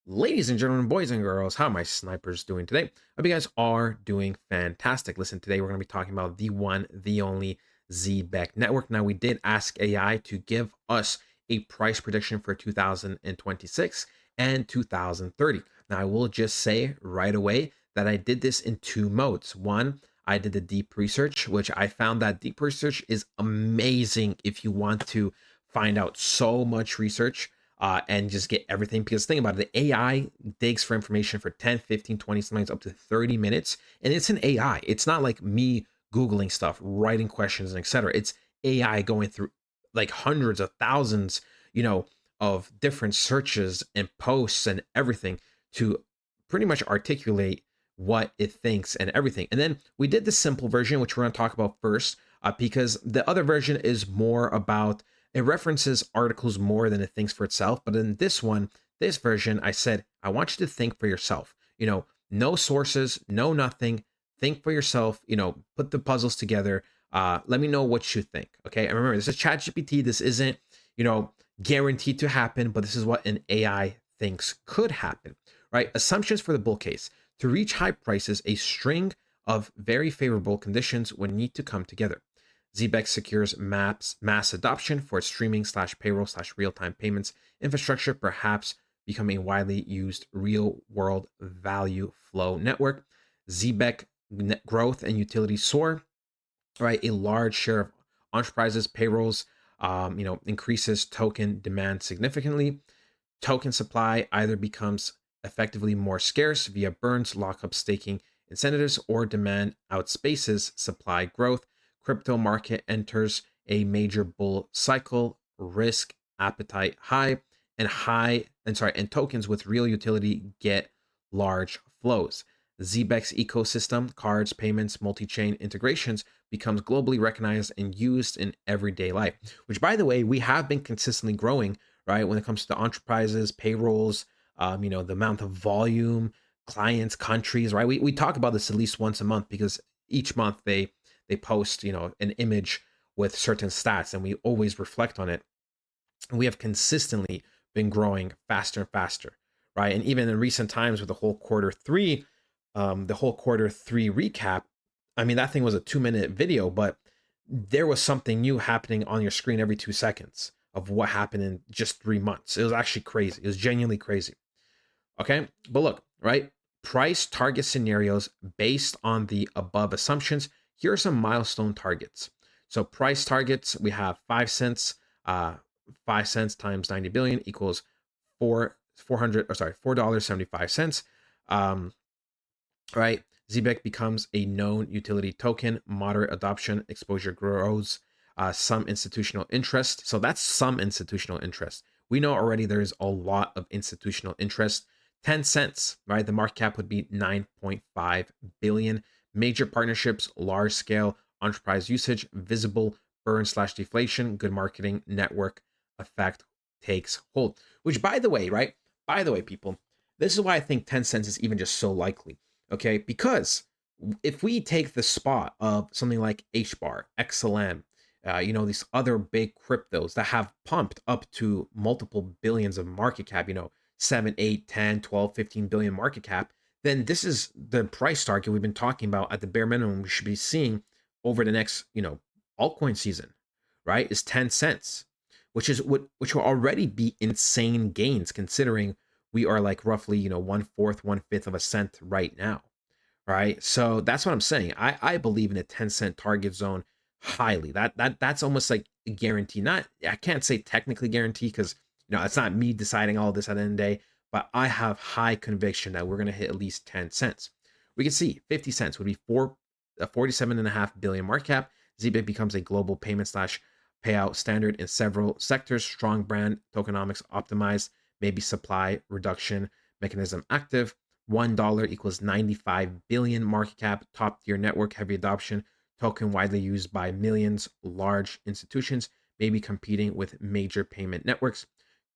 Ladies and gentlemen, boys and girls, how are my snipers doing today? Hope you guys are doing fantastic. Listen, today we're going to be talking about the one, the only Zebec network. Now, we did ask AI to give us a price prediction for 2026 and 2030. Now, I will just say right away that I did this in two modes. One, I did the deep research, which I found that deep research is amazing if you want to find out so much research and just get everything. Because think about it, the AI digs for information for 10, 15, 20, sometimes up to 30 minutes. And it's an AI. It's not like me Googling stuff, writing questions, and etc. It's AI going through like hundreds of thousands, of different searches and posts and everything to pretty much articulate what it thinks and everything. And then we did the simple version, which we're going to talk about first, because the other version is more about it references articles more than it thinks for itself. But in this version, I said, I want you to think for yourself. No sources, no nothing. Think for yourself. Put the puzzles together. Let me know what you think. Okay. And remember, this is ChatGPT. This isn't, guaranteed to happen, but this is what an AI thinks could happen, right? Assumptions for the bull case. To reach high prices, a string of very favorable conditions would need to come together. Zebec secures mass adoption for its streaming/payroll/real-time payments infrastructure, perhaps becoming a widely used real-world value flow network. Zebec growth and utility soar, right? A large share of enterprises payrolls, increases token demand significantly. Token supply either becomes effectively more scarce via burns, lockup, staking incentives, or demand outspaces supply growth. Crypto market enters a major bull cycle, risk appetite high, and tokens with real utility get large flows. Zebec's ecosystem, cards, payments, multi-chain integrations becomes globally recognized and used in everyday life, which by the way, we have been consistently growing, right? When it comes to enterprises, payrolls, the amount of volume, clients, countries, right? We talk about this at least once a month because each month they post, an image with certain stats and we always reflect on it. And we have consistently been growing faster and faster, right? And even in recent times with the whole quarter three recap, I mean, that thing was a 2 minute video, but there was something new happening on your screen every 2 seconds of what happened in just 3 months. It was actually crazy. It was genuinely crazy. Okay. But look, right? Price target scenarios based on the above assumptions. Here are some milestone targets. So price targets, we have 5 cents, 5 cents times 90 billion equals $4.75. Right? Zebec becomes a known utility token, moderate adoption, exposure grows, some institutional interest. So that's some institutional interest. We know already there's a lot of institutional interest. 10 cents, right? The market cap would be 9.5 billion. Major partnerships, large scale enterprise usage, visible burn/deflation, good marketing, network effect takes hold. Which, by the way, right? By the way, people, this is why I think 10 cents is even just so likely. Okay, because if we take the spot of something like HBAR, XLM, these other big cryptos that have pumped up to multiple billions of market cap, 7, 8, 10, 12, 15 billion market cap, then this is the price target we've been talking about at the bare minimum we should be seeing over the next, altcoin season, right? Is 10 cents, which will already be insane gains considering we are like roughly, one fourth, 1/5 of a cent right now. Right. So that's what I'm saying. I believe in a 10-cent target zone highly. That's almost like a guarantee. Not I can't say technically guarantee because it's not me deciding all this at the end of the day, but I have high conviction that we're gonna hit at least 10 cents. We can see 50 cents would be 47.5 billion market cap. Zebec becomes a global payment slash payout standard in several sectors. Strong brand tokenomics optimized, maybe supply reduction mechanism active. $1 equals 95 billion market cap, top tier network, heavy adoption, token widely used by millions, large institutions, maybe competing with major payment networks.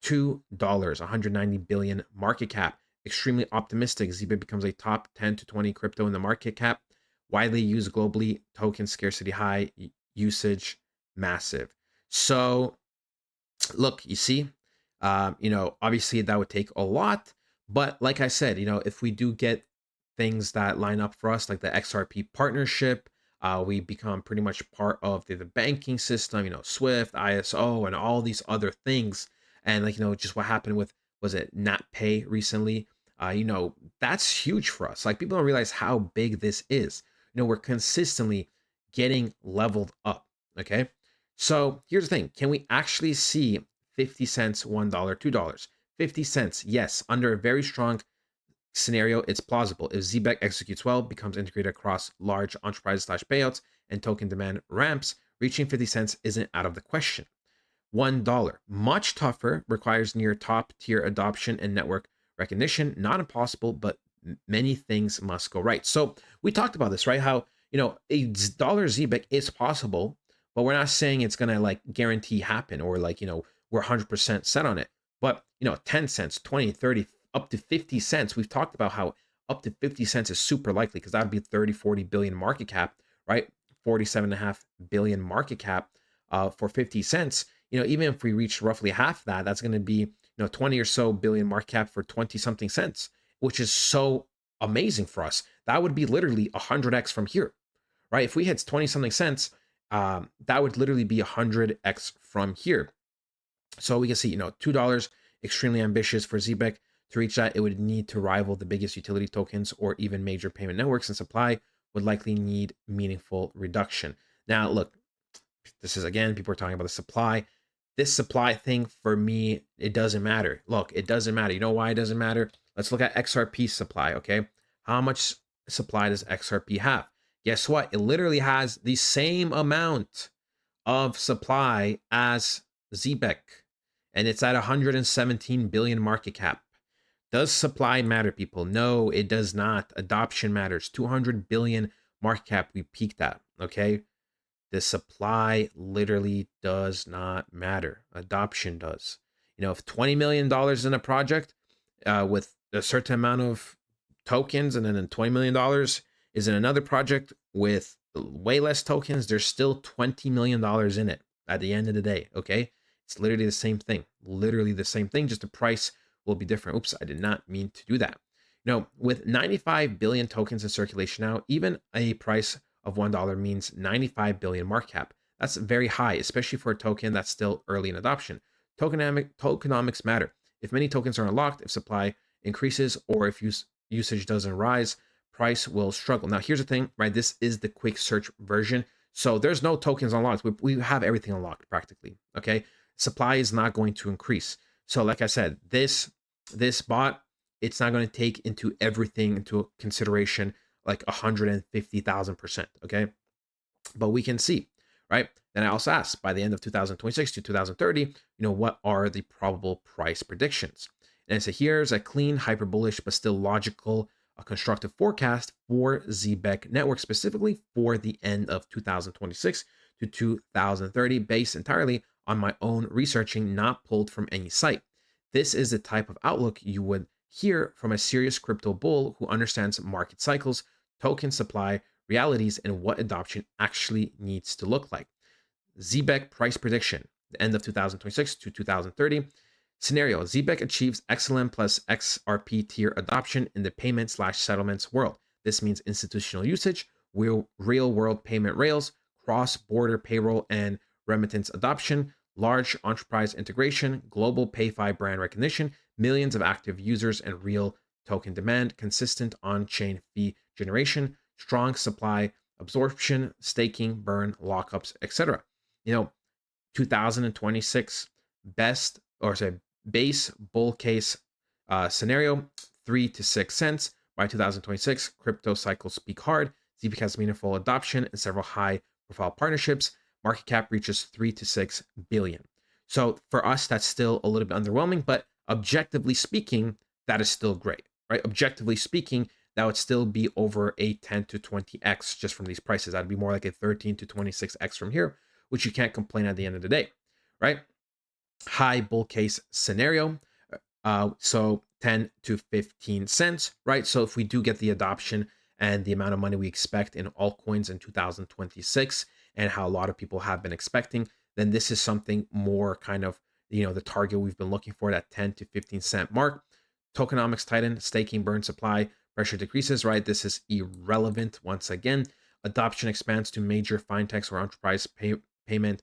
$2, 190 billion market cap, extremely optimistic. Zebec becomes a top 10 to 20 crypto in the market cap, widely used globally, token scarcity high, usage massive. So look, you see, obviously that would take a lot, But like I said, if we do get things that line up for us, like the XRP partnership, we become pretty much part of the banking system, Swift, ISO, and all these other things. And like, just what happened with, was it NatPay recently? That's huge for us. Like people don't realize how big this is. We're consistently getting leveled up. Okay. So here's the thing. Can we actually see 50 cents, $1, $2? 50 cents, yes, under a very strong scenario, it's plausible. If Zebec executes well, becomes integrated across large enterprises slash payouts, and token demand ramps, reaching 50 cents isn't out of the question. $1, much tougher, requires near top tier adoption and network recognition. Not impossible, but many things must go right. So we talked about this, right? How, a dollar Zebec is possible, but we're not saying it's going to like guarantee happen or like, we're 100% set on it. But, 10 cents, 20, 30, up to 50 cents. We've talked about how up to 50 cents is super likely because that would be 30, 40 billion market cap, right? 47.5 billion market cap for 50 cents. Even if we reach roughly half that, that's going to be, 20 or so billion market cap for 20 something cents, which is so amazing for us. That would be literally 100x from here, right? If we hit 20 something cents, that would literally be 100x from here. So we can see, $2, extremely ambitious for Zebec. To reach that, it would need to rival the biggest utility tokens or even major payment networks, and supply would likely need meaningful reduction. Now, look, this is again, people are talking about the supply. This supply thing for me, it doesn't matter. Look, it doesn't matter. You know why it doesn't matter? Let's look at XRP supply, okay? How much supply does XRP have? Guess what? It literally has the same amount of supply as Zebec, and it's at 117 billion market cap. Does supply matter, people? No, it does not. Adoption matters. 200 billion market cap we peaked at, okay? The supply literally does not matter. Adoption does. If $20 million in a project with a certain amount of tokens, and then $20 million is in another project with way less tokens, there's still $20 million in it at the end of the day. Okay. It's literally the same thing. Literally the same thing. Just the price will be different. Oops, I did not mean to do that. With 95 billion tokens in circulation now, even a price of $1 means 95 billion market cap. That's very high, especially for a token that's still early in adoption. Tokenomics matter. If many tokens are unlocked, if supply increases, or if usage doesn't rise, price will struggle. Now, here's the thing, right? This is the quick search version. So there's no tokens unlocked. We have everything unlocked practically. Okay. Supply is not going to increase. So like I said, this bot, it's not going to take into everything into consideration like 150,000%. Okay. But we can see, right? Then I also asked by the end of 2026 to 2030, what are the probable price predictions? And so here's a clean, hyper bullish, but still logical, a constructive forecast for Zebec network, specifically for the end of 2026 to 2030, based entirely on my own researching, not pulled from any site. This is the type of outlook you would hear from a serious crypto bull who understands market cycles, token supply, realities, and what adoption actually needs to look like. Zebec price prediction, the end of 2026 to 2030. Scenario: Zebec achieves XLM plus XRP tier adoption in the payment/settlements world. This means institutional usage, real world payment rails, cross-border payroll and remittance adoption, large enterprise integration, global PayFi brand recognition, millions of active users, and real token demand, consistent on-chain fee generation, strong supply absorption, staking, burn, lockups, etc. 2026 best, or say base bull case scenario, 3 to 6 cents. By 2026, crypto cycles peak hard. Zebec has meaningful adoption and several high profile partnerships. Market cap reaches 3 to 6 billion. So for us, that's still a little bit underwhelming, but objectively speaking, that is still great, right? Objectively speaking, that would still be over a 10 to 20x just from these prices. That'd be more like a 13 to 26x from here, which you can't complain at the end of the day, right? High bull case scenario. So 10 to 15 cents, right? So if we do get the adoption and the amount of money we expect in altcoins in 2026 and how a lot of people have been expecting, then this is something more kind of, the target we've been looking for, that 10 to 15 cent mark. Tokenomics tighten, staking burn supply, pressure decreases, right? This is irrelevant once again. Adoption expands to major fintechs or enterprise payment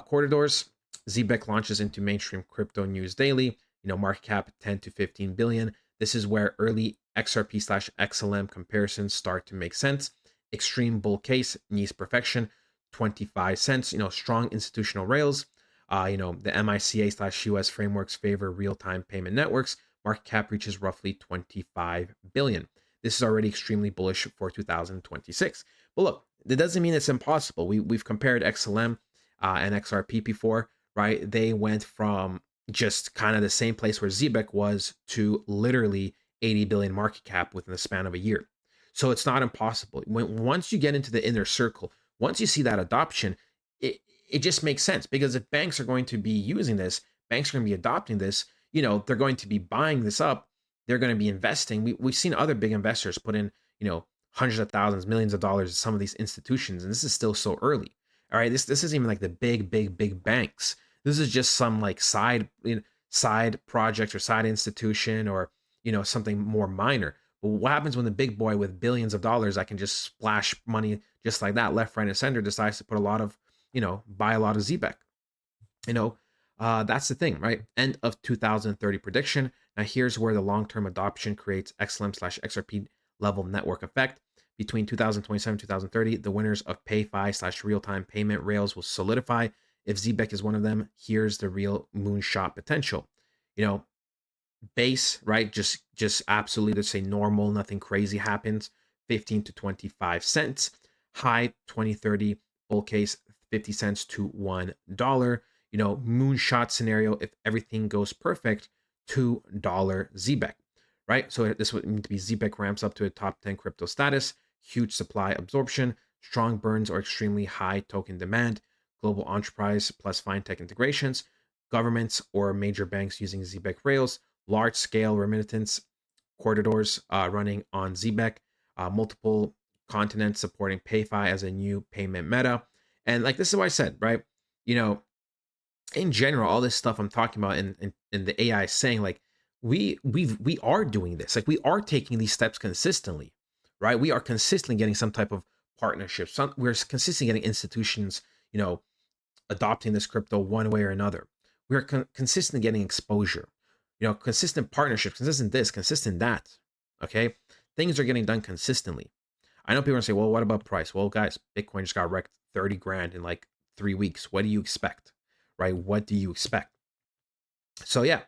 corridors. Zebec launches into mainstream crypto news daily. Market cap 10 to 15 billion. This is where early XRP slash XLM comparisons start to make sense. Extreme bull case needs perfection, 25 cents. Strong institutional rails. The MICA slash US frameworks favor real-time payment networks. Market cap reaches roughly 25 billion. This is already extremely bullish for 2026. But look, that doesn't mean it's impossible. We've compared XLM and XRP before, right? They went from just kind of the same place where Zebec was to literally 80 billion market cap within the span of a year. So it's not impossible. Once you get into the inner circle, once you see that adoption, it just makes sense, because if banks are going to be using this, banks are going to be adopting this, they're going to be buying this up, they're going to be investing. We've seen other big investors put in, hundreds of thousands, millions of dollars in some of these institutions, and this is still so early. All right, this isn't even like the big banks. This is just some like side project or side institution, or something more minor. But what happens when the big boy with billions of dollars that can just splash money just like that, left, right, and center, decides to put a lot of, buy a lot of Zebec? That's the thing, right? End of 2030 prediction. Now here's where the long-term adoption creates XLM slash XRP level network effect. Between 2027 and 2030, the winners of PayFi slash real-time payment rails will solidify. If Zebec is one of them, here's the real moonshot potential. Base, right? Just absolutely, let's say normal, nothing crazy happens, 15 to 25 cents. High 2030 bull case, 50 cents to $1. Moonshot scenario, if everything goes perfect, $2 Zebec, right? So this would mean to be Zebec ramps up to a top 10 crypto status, huge supply absorption, strong burns or extremely high token demand, global enterprise plus fintech integrations, governments or major banks using Zebec rails, large scale remittance corridors running on Zebec, multiple continents supporting PayFi as a new payment meta. And like, this is what I said, right? In general, all this stuff I'm talking about in the AI is saying, like, we are doing this. Like, we are taking these steps consistently, right? We are consistently getting some type of partnership. We're consistently getting institutions, adopting this crypto one way or another. We're consistently getting exposure, consistent partnerships, consistent this, consistent that. Okay, things are getting done consistently. I know people are gonna say, well, what about price? Well, guys, Bitcoin just got wrecked 30 grand in like 3 weeks. What do you expect? Right? What do you expect? So yeah,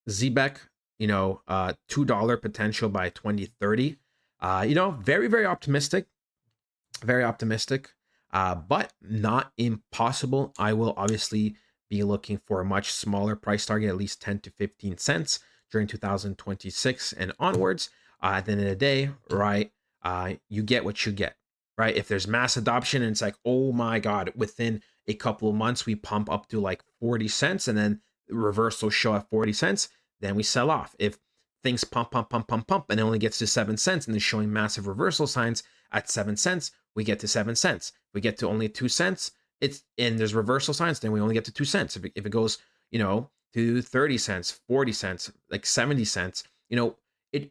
Zebec, $2 potential by 2030. Very, very optimistic, but not impossible. I will obviously be looking for a much smaller price target, at least 10 to 15 cents during 2026 and onwards. At the end of the day, right, you get what you get, right? If there's mass adoption and it's like, oh my God, within a couple of months, we pump up to like 40 cents and then reversals show at 40 cents, then we sell off. If things pump, and it only gets to 7 cents and is showing massive reversal signs at 7 cents, we get to 7 cents. We get to only 2 cents, and there's reversal signs, then we only get to 2 cents. If it goes, to 30 cents, 40 cents, like 70 cents,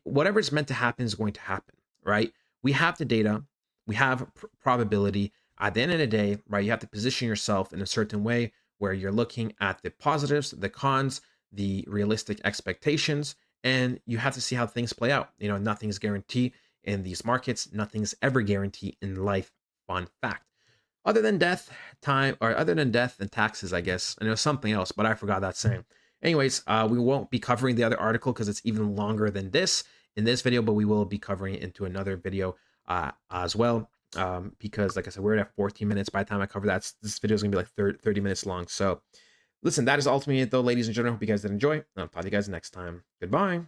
whatever's meant to happen is going to happen, right? We have the data, we have probability. At the end of the day, right, you have to position yourself in a certain way where you're looking at the positives, the cons, the realistic expectations, and you have to see how things play out. Nothing's guaranteed in these markets, nothing's ever guaranteed in life. Fun fact. Other than death, other than death and taxes, I guess. And it was something else, but I forgot that saying. Anyways, we won't be covering the other article because it's even longer than this in this video, but we will be covering it into another video as well. Because like I said, we're at 14 minutes. By the time I cover that, this video is gonna be like 30 minutes long. So listen, that is ultimately it though, ladies and gentlemen. Hope you guys did enjoy. I'll talk to you guys next time. Goodbye.